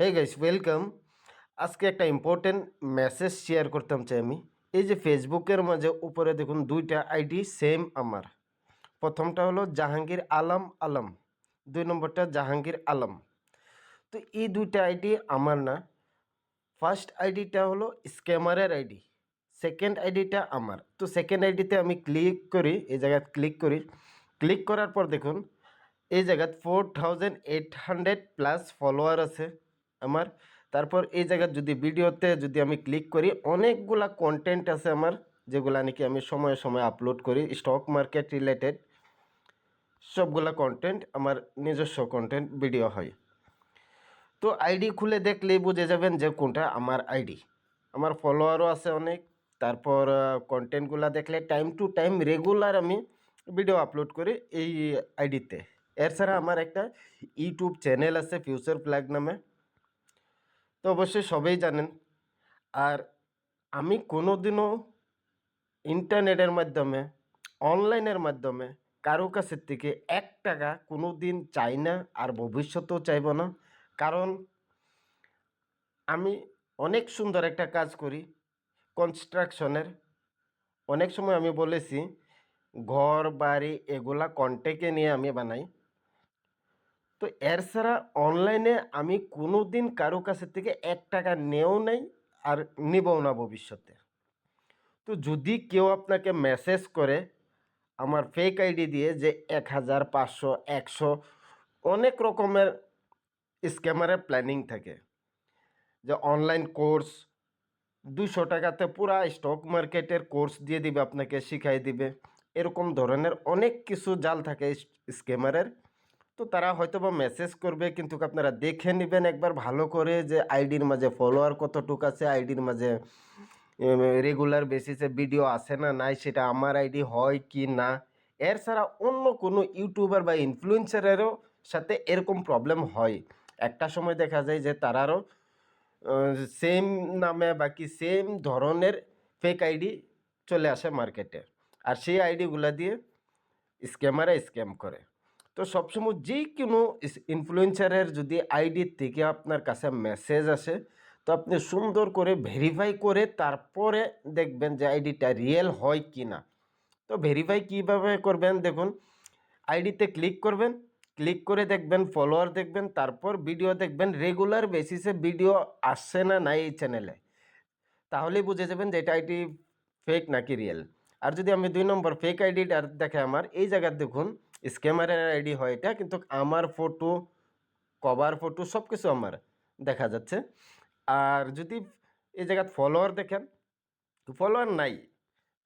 Hey guys welcome. আজকে একটা important message share করতাম চাই আমি। এই যে ফেসবুকের মাঝে উপরে দেখুন দুইটা আইডি সেম আমার। প্রথমটা হলো জাহাঙ্গীর আলম আলম, 2 নম্বরটা জাহাঙ্গীর আলম। তো এই দুইটা আইডি আমার না। ফার্স্ট আইডিটা হলো স্ক্যামারের আইডি, সেকেন্ড আইডিটা আমার। তো সেকেন্ড আইডিতে আমি ক্লিক করি, এই জায়গায় ক্লিক করার পর দেখুন এই জায়গায় 4800+ ফলোয়ার আছে আমার। তারপর এই জায়গায় যদি ভিডিওতে যদি আমি ক্লিক করি অনেকগুলা কন্টেন্ট আছে আমার, যেগুলা নাকি আমি সময়ে সময়ে আপলোড করি স্টক মার্কেট রিলেটেড। সবগুলা কন্টেন্ট আমার নিজস্ব কন্টেন্ট ভিডিও হয়। তো আইডি খুলে দেখলেই বুঝে যাবেন যে কোনটা আমার আইডি। আমার ফলোয়ারও আছে অনেক। তারপর কন্টেন্টগুলো দেখলে টাইম টু টাইম রেগুলার আমি ভিডিও আপলোড করি এই আইডিতে। এছাড়া আমার একটা ইউটিউব চ্যানেল আছে ফিউচার ফ্ল্যাগ নামে, তো অবশ্যই সবাই জানেন। আর আমি কোনোদিনও ইন্টারনেটের মাধ্যমে অনলাইনের মাধ্যমে কারো কাছের থেকে 1 টাকা কোনো দিন চাই না, আর ভবিষ্যতেও চাইব না। কারণ আমি অনেক সুন্দর একটা কাজ করি কনস্ট্রাকশনের। অনেক সময় আমি বলেছি ঘর বাড়ি এগুলা কন্টেকে নিয়ে আমি বানাই। তো এর ছাড়া অনলাইনে আমি কোনো দিন কারো কাছে থেকে 1 টাকা নেও নাই, আর নিবও না ভবিষ্যতে। তো যদি কেউ আপনাকে মেসেজ করে আমার ফেক আইডি দিয়ে যে 1000, 500, 100 অনেক রকমের স্ক্যামারের প্ল্যানিং থাকে, যে অনলাইন কোর্স 200 টাকাতে পুরা স্টক মার্কেটের কোর্স দিয়ে দিবে, আপনাকে শিখাই দিবে, এরকম ধরনের অনেক কিছু জাল থাকে স্ক্যামারের। তো তারা হয়তো বা মেসেজ করবে, কিন্তু আপনারা দেখে নেবেন একবার ভালো করে যে আইডির মাঝে ফলোয়ার কতটুকু আছে, আইডির মাঝে রেগুলার বেসিসে ভিডিও আসে না নাই, সেটা আমার আইডি হয় কি না। এর ছাড়া অন্য কোনো ইউটিউবার বা ইনফ্লুয়েন্সারেরও সাথে এরকম প্রবলেম হয়। একটা সময় দেখা যায় যে তারারও সেম নামে বাকি সেম ধরনের ফেক আইডি চলে আসে মার্কেটে, আর সেই আইডিগুলো দিয়ে স্ক্যামাররা স্ক্যাম করে। তো সবসময় যে কোনো ইনফ্লুয়েন্সারের যদি আইডি থেকে আপনার কাছে মেসেজ আসে, তো আপনি সুন্দর করে ভেরিফাই করে তারপরে দেখবেন যে আইডিটা রিয়েল হয় কি না। তো ভেরিফাই কীভাবে করবেন দেখুন, আইডিতে ক্লিক করবেন, ক্লিক করে দেখবেন ফলোয়ার দেখবেন, তারপর ভিডিও দেখবেন রেগুলার বেসিসে ভিডিও আসছে না নাই এই চ্যানেলে, তাহলেই বুঝে যাবেন যে এটা আইডি ফেক নাকি রিয়েল। আর যদি আমি 2 নম্বর ফেক আইডিটা দেখে আমার এই জায়গায় দেখুন স্ক্যামারের আইডি হয় এটা, কিন্তু আমার ফটো, কভার ফটো সব কিছু আমার দেখা যাচ্ছে। আর যদি এই জায়গায় ফলোয়ার দেখেন, ফলোয়ার নাই।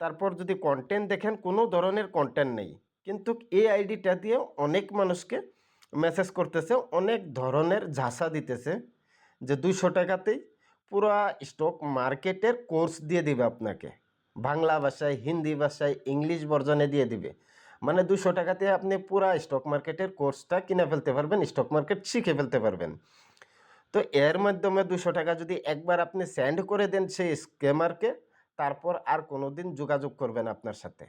তারপর যদি কন্টেন্ট দেখেন কোনো ধরনের কন্টেন্ট নেই, কিন্তু এই আইডিটা দিয়ে অনেক মানুষকে মেসেজ করতেছে, অনেক ধরনের ঝাঁসা দিতেছে যে 200 টাকাতেই পুরা স্টক মার্কেটের কোর্স দিয়ে দিবে আপনাকে, বাংলা ভাষায়, হিন্দি ভাষায়, ইংলিশ ভার্জনে দিয়ে দিবে। মানে 200 টাকাতে আপনি পুরা স্টক মার্কেটের কোর্সটা কিনে ফেলতে পারবেন, স্টক মার্কেট শিখে ফেলতে পারবেন। তো এর মাধ্যমে 200 টাকা যদি একবার আপনি সেন্ড করে দেন সেই স্ক্যামারকে, তারপর আর কোনো দিন যোগাযোগ করবেন আপনার সাথে।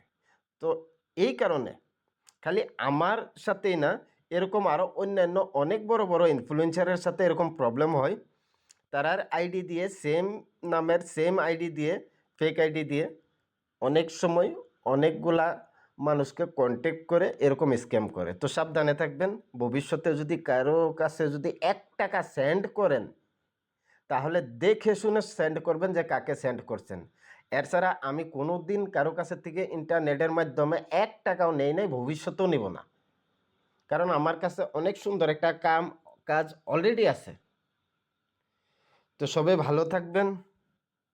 তো এই কারণে খালি আমার সাথেই না, এরকম আরও অন্যান্য অনেক বড় বড় ইনফ্লুয়েন্সারের সাথে এরকম প্রবলেম হয়। তারার আইডি দিয়ে সেম নামের সেম আইডি দিয়ে ফেক আইডি দিয়ে অনেক সময় অনেকগুলা মানুষকে কন্ট্যাক্ট করে এরকম স্ক্যাম করে। তো সাবধানে থাকবেন। ভবিষ্যতে যদি কারো কাছে যদি 1 টাকা সেন্ড করেন, তাহলে দেখে শুনে সেন্ড করবেন যে কাকে সেন্ড করছেন। এর ছাড়া আমি কোনো দিন কারো কাছে থেকে ইন্টারনেটের মাধ্যমে 1 টাকাও নেই নাই, ভবিষ্যতেও নিব না। কারণ আমার কাছে অনেক সুন্দর একটা কাজ অলরেডি আছে। তো সবাই ভালো থাকবেন।